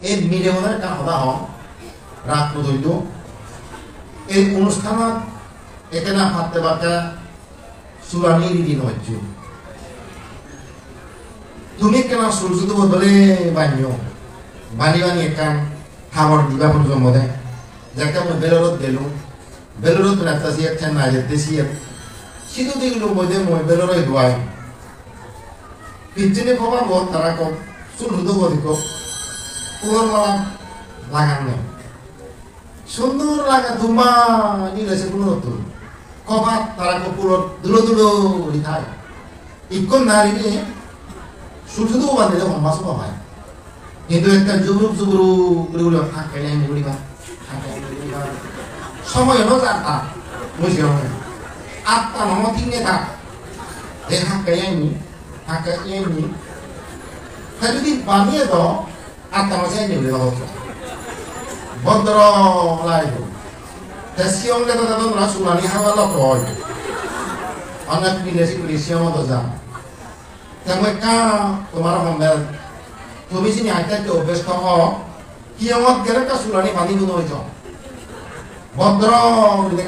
এই মিলেমনের একটা কথা হন রাত পর্যন্ত এই অনুষ্ঠানত এখানে হাতে বাঁকা চূড়ানি দিন হচ্ছে তুমি কেন সূর্য বদলে বানিও বানি বানি একান খাবার দিবা পর্যন্ত দেয় যাকে আমি বেলরত গেলুম বেলরত রাখতেছি একটা না যেতেছি সিধু দিগুলো মধ্যে মই বেলরই দোয়াই পিছনে খবর বল তারা কম সূর্য বদিক পুরো লাগান নেই সুন্দর লাগা ধুমা নিলেছে কোনো নতুন কবাত তারা পুরো দুলো দুলো লিখায় ইকন নারী নিয়ে সূর্য বাঁধলে মাছ হয় কিন্তু একটা জুবরুক জুবরু থাকে সময় হলো আটটা বুঝে আটটা নম তিনে থাক এই হাঁকে এমনি তা যদি বানিয়ে দাও আটটা মাসে এমনি হচ্ছে ভদ্র লাইব সিয়ংলে তো তোমরা সুরানি হাওয়া লক হয় অনেক বিদেশি করি সিয়ং তো যান তেমন কা তোমার মন্দির তুমি যিনি আইতাকে অভ্যস্ত হও কিয়মত গেলে কা সুরানি বানি গুণ হয়ে যাও ভদ্র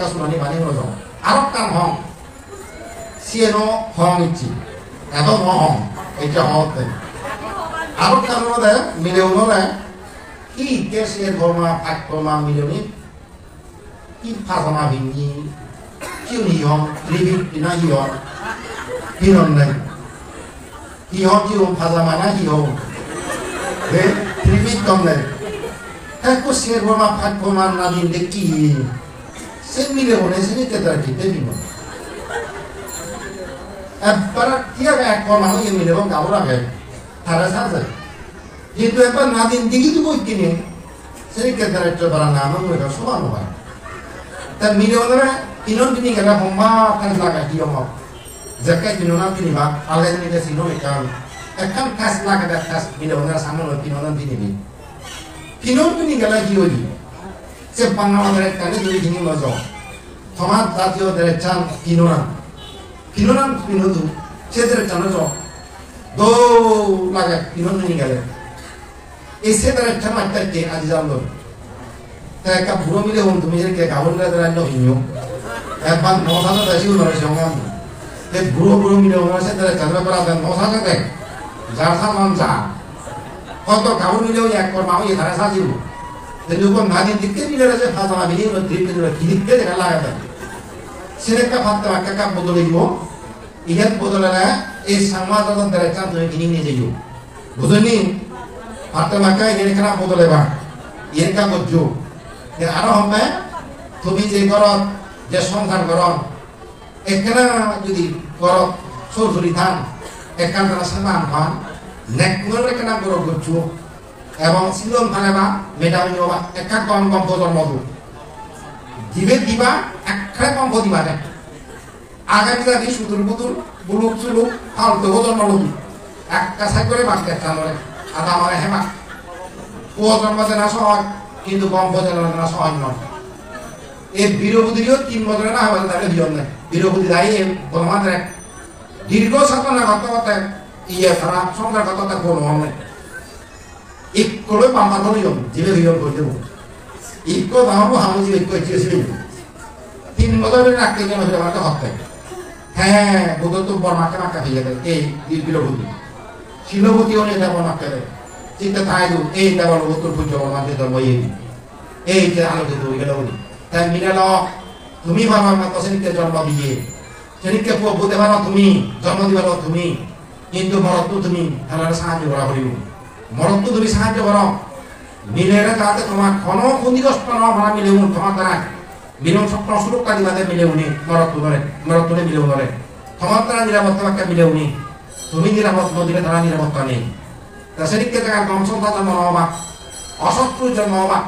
কা সুরানি বানি গুণ যাও আর কাম হং সিয়েনো হং ইচ্ছি এত হং এটা হতে আর কাম মধ্যে মিলে উনলে কি কেসের বর্মা পাঠ্যমা মিলনি কি ফাজমা ভিঙ্গি কিউ নিয়ম রিভিউ কিনা হিয়ন হিরন নাই হিয়ন কিউ ফাজমা না হিয়ন হে রিভিউ কম নাই একো শের বর্মা পাঠ্যমা না দিন দেখি সে মিলে বলে সে কেদার দিতে দিব একবার টিয়া এক বর্মা হয়ে মিলে বং গাবরা গে তারা সাজে কিন্তু একবার না দিন দিকে তো বই কিনে সেই কেদার একটা বড় নাম ওটা সমান হয় তা মিলে ওরা ইনন দিনে গেলা হোমা কাজ লাগা কি হম জাকাই দিননা দিনিবা আলে দিনে সিনো একান একান কাজ লাগা দা কাজ মিলে ওরা সামনে তিনন দিনে তিনন দিনে গেলা কি হই সে বাংলাদেশের কানে দুই দিন মজা সমাজ জাতীয় দেশের চান তিনন তিনদু সেদের চান যাও দো লাগা তিনন দিনে গেলে এসে তার একটা মাত্রাকে আজ জানলো তা একটা বুড়ো মিলে হন তুমি যে গাউন লাগে রান্না হইও একবার ৯,০০০ দাসি হলো সঙ্গে এই বুড়ো মিলে হন আছে তার চাঁদরা করা ৯,০০০ দেখ যার সামান যা কত গাউন মিলে এক কর মাও এই ধারা সাজিব যখন নাদিন দিকে মিলে আছে ফাজা মিলে দিকে দিকে দেখা লাগা সেরেকা ফাত্তা কাকা বদলে দিব ইহাত বদলে না এই সমাজত দ্বারা চাঁদ তুমি কিনে নিয়ে যাইও বুঝনি Atau maka ini kena botol lebar, ini kan bojo. Dan arah homba, tumi jadi korot, jadi songkar korot. Ekana jadi korot sulitan, ekan terasa mampan, nek mulai kena korot bojo. Ebang silom paneba, medam nyoba, ekan kom botol modu. Tiba-tiba, ekran kom botol mana? Agar kita di sudur-budur, buluk-suluk, hal tu botol modu. Ek kasih kore basket kamore. Ada orang hemat, kuatkan macam nasihat, itu bangsa jalan nasihat non. Biro budiyo 3 বছর না হবে তাহলে দিও না biro budi দাই বলমাত্রে দীর্ঘ সাধনা করতে ইয়ে খারাপ সংসার করতে কোন হবে এক করে বাবা ধরিও জিবে দিও করে দেব ইকো দাও হামজি ইকো চেয়েছিল 3 বছরের রাখতে কেন হয়ে আমাকে হতে হ্যাঁ বুঝো তো বড় মাকে মাকা দিয়ে দেয় এই biro budi শিলবতী হলে দেবো না কেন চিন্তা থাই দু এই দেবো উত্তর পূর্ব আমাদের ধর্ম এই যে আলোচিত গেল বলি তাই মিলাল তুমি বাবা মা কসেনিকে জন্ম দিয়ে সেনিকে বুঝতে পারো তুমি জন্ম দিবার তুমি কিন্তু মরত্ব তুমি তাহলে সাহায্য করা করিব মরত্ব তুমি সাহায্য করো মিলেরে যাতে তোমার কোনো ক্ষতিগ্রস্ত না ভাড়া মিলে তোমার দ্বারা মিলন স্বপ্ন সুরক্ষা দিবাতে মিলে উনি মরত্ব মিলে উনি তোমার দ্বারা নিরাপত্তা মিলে উনি তুমি নিরাপদ নদীরে তারা নিরাপত্তা নেই তা সেদিকে থাকার বংশতা জন্ম হবা অশত্রু জন্ম হবা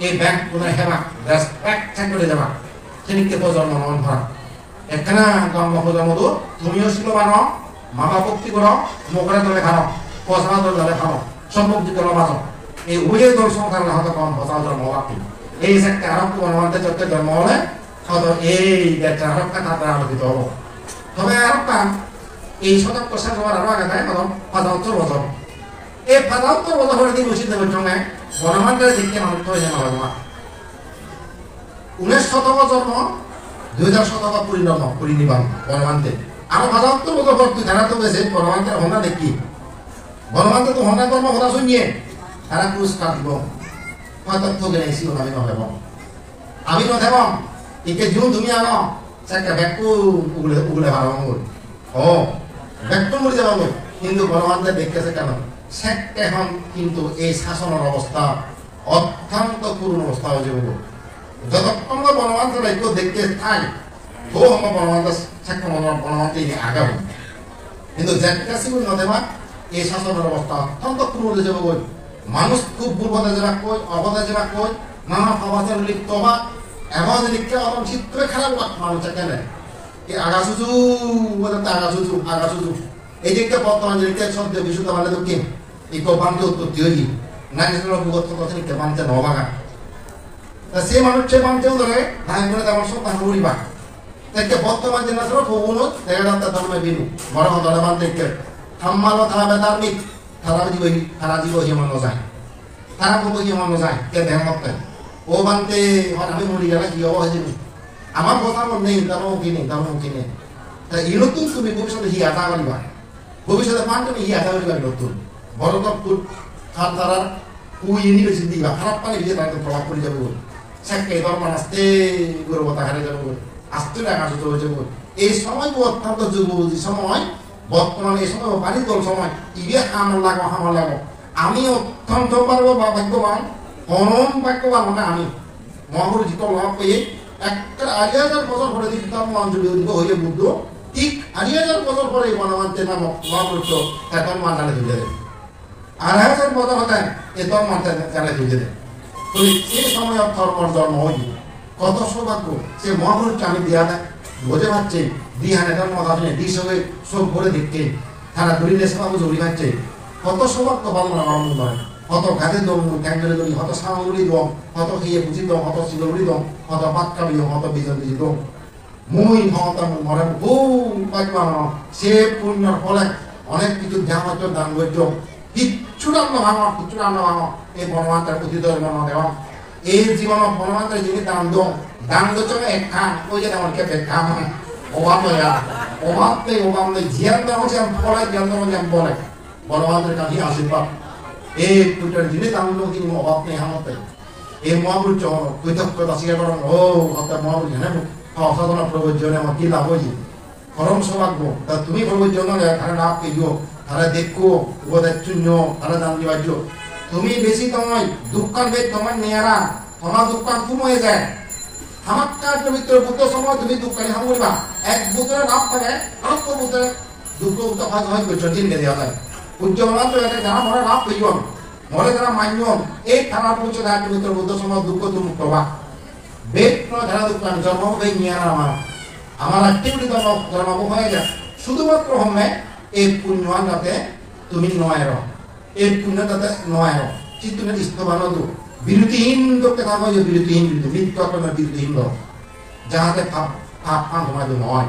এই ব্যাংক পুনঃ হেবা ব্যাংক চেক করে যাবা সেদিকে প্রজন্ম নন ভরা এখানে জন্ম প্রজন্ম তো তুমিও ছিল বানো মামা ভক্তি করো মুখরে তলে খাও পচনা তলে খাও সব ভক্তি করো বাজো এই উভয় দল সংসার হয়তো কম ভসা জন্ম হবা এই একটা আরব মনমান্তে চক্রে জন্ম হলে হয়তো এই একটা আরবটা তাদের আলোকিত হবো তবে আরবটা এই শতক শেষ হওয়ার আরো আগে থাকে ৭৫ বছর এই ৭৫ বছর হলে তিনি উচিত দেবের সঙ্গে গণমান্ত্রের দিকে মানুষ তো হয়ে যাবে 19 শতক জন্ম 2000 শতক পরিনির্বাণ গণমান্ত্রে আরো 75 বছর পর তুই ধারা তো গেছে গণমান্ত্রের হনা দেখি গণমান্ত্রে তো হনা কর্ম হনা শুনিয়ে তারা পুরস্কার দিব হয়তো তোকে নেই সিও আমি নহব আমি নথেব একে জুন তুমি আনো চাকা ব্যাকু উগলে ভালো ও ব্যাকু মরে যাব কিন্তু গণমান্ত্রে দেখতেছে কেন শেখ এখন কিন্তু এই শাসনের অবস্থা অত্যন্ত করুণ অবস্থা হয়ে যাবে যতক্ষণ গণমান্ত্র রাজ্য দেখতে থাই তো আমার গণমান্ত্র শেখ গণমান্ত্র আগাবো কিন্তু জ্যাকাশিগুলো নদেবা এই শাসনের অবস্থা অত্যন্ত করুণ হয়ে যাবে মানুষ খুব ভুলপথে যারা কই অপথে যারা কই নানা ভাবাচার লিপ্ত বা এমন লিখতে অত চিত্রে খারাপ মানুষ কেন এই আগাসুজু আগাসুজু এই দিকটা বর্তমান যে শব্দ বিশুদ্ধ মানে তো কি এই কৌপান্ত উৎপত্তি হইলি নাগেশ্বর ভূগত কথা লিখতে মানতে নবাগা তা সে মানুষের মানতেও ধরে ধান করে তেমন সব ধান উড়িবা তাকে বর্তমান জেনারেশন কখনো দেখা যাচ্ছে ধর্মে বিনু বড় ধরে মানতে থাম্মালো থাবে ধার্মিক তারা জীব হিমান যায় তারা কব হিমান যায় কে ধ্যান করতে ও মানতে আমি মরি গেলে কি হবো হয়েছে আমার কথা নেই তারও কিনে তা এই নতুন তুমি ভবিষ্যতে হি আশা করিবা ভবিষ্যতে মান তুমি হি আশা করিবা নতুন বড় তত্ত্ব তারা ইউনিভার্সিটি দিবা খারাপ পানি ভিজে তাকে প্রভাব পড়ে যাবে শেখকে দরমান আসতে গর্বতা হারে যাবে আসতে আকাশ হয়ে যাবে এই সময় অত্যন্ত যুবতী সময় বর্তমানে এই সময় পানি দল সময় ইবে হামল লাগো আমি অত্যন্ত পারবো বা ভাগ্যবান পরম ভাগ্যবান মানে আমি মহাপুরু জিত লাভ পেয়ে একটা 8000 বছর পরে দিকে তার মঞ্জুরি দিব হয়ে বুদ্ধ ঠিক 8000 বছর পরে বনমান্তে নাম মহাপুরুষ এখন মানালে ধুয়ে দেবে 2000 বছর হতেন এ তোর মানতে জানে ধুয়ে দেবে সেই সময় ধর্মর জন্ম হইল কত সৌভাগ্য সে মহাপুরুষকে আমি দিয়া দেয় বোঝে পাচ্ছে দিহানে ধর্ম আপনি দিস হয়ে সব করে দেখতে তারা দড়িলে সেবা জড়ি পাচ্ছে কত সৌভাগ্য ভালো না আমার মনে হয় কত গাছে দম ক্যান্ডেলে দড়ি কত সামগ্রী দম কত খেয়ে বুঝি দম কত শিলগুড়ি দম কত পাতকাবি দম কত বিজন বিজি দম মুই ক্ষমতা মরে খুব পাইবানো সে পুণ্যর ফলে অনেক কিছু ধ্যান দান করছ কিচ্ছু রান্না ভাঙো এই বনমান্তার প্রতি মন দেওয়া এই জীবন বনমান্তার যিনি দান করছ এক খান ওই যে আমার কেপে খাম অভাব নেই জিয়ান দেওয়া যেমন ফলে জ্ঞান দেওয়া যেমন বলে বনমান্তের কাছে আশীর্বাদ এই পুটার যিনি দান দেবো কিন্তু অভাব নেই হামতে এই মহাপুরুষ কৃতজ্ঞতা স্বীকার করেন ও অর্থাৎ মহাপুরুষ হ্যাঁ অসাধনা প্রবর্জনে আমার কি লাভ হয়েছে পরম সৌভাগ্য তা তুমি প্রবর্জন তারা লাভ পেয়েও তারা দেখো উপদেশ শূন্য তারা জান দিবার্য তুমি বেশি তোমায় দুঃখান বেদ তোমার নেয়ারা তোমার দুঃখান খুব হয়ে যায় আমার কাজ পবিত্র বুদ্ধ সময় তুমি দুঃখানি হাম করবা এক বুদ্ধের লাভ থাকে আর তো বুদ্ধের দুঃখ উত্তাপ হয় করছো চিনকে দেওয়া যায় উজ্জ্বল তো এটা যারা মনে লাভ পেয়ে মনে যারা মান্য এই থানা পৌঁছে দেয় পবিত্র বুদ্ধ সময় দুঃখ তুমি মুক্ত হবা বেদ ধারা দুঃখান জন্ম বেদ নেয়ারা আমার অ্যাক্টিভিটি জন্ম হয়ে যায় শুধুমাত্র হমে এই পুণ্যৱান যাতে তুমি নোৱাৰো এই পুণ্য যাতে নোৱাৰো চিত্তনে ইস্তবান বিরতিহীন লোককে থাকো যে বিরতিহীন মৃত্যু বিরতিহীন যাহাতে পাপ পাপ তোমাদের নয়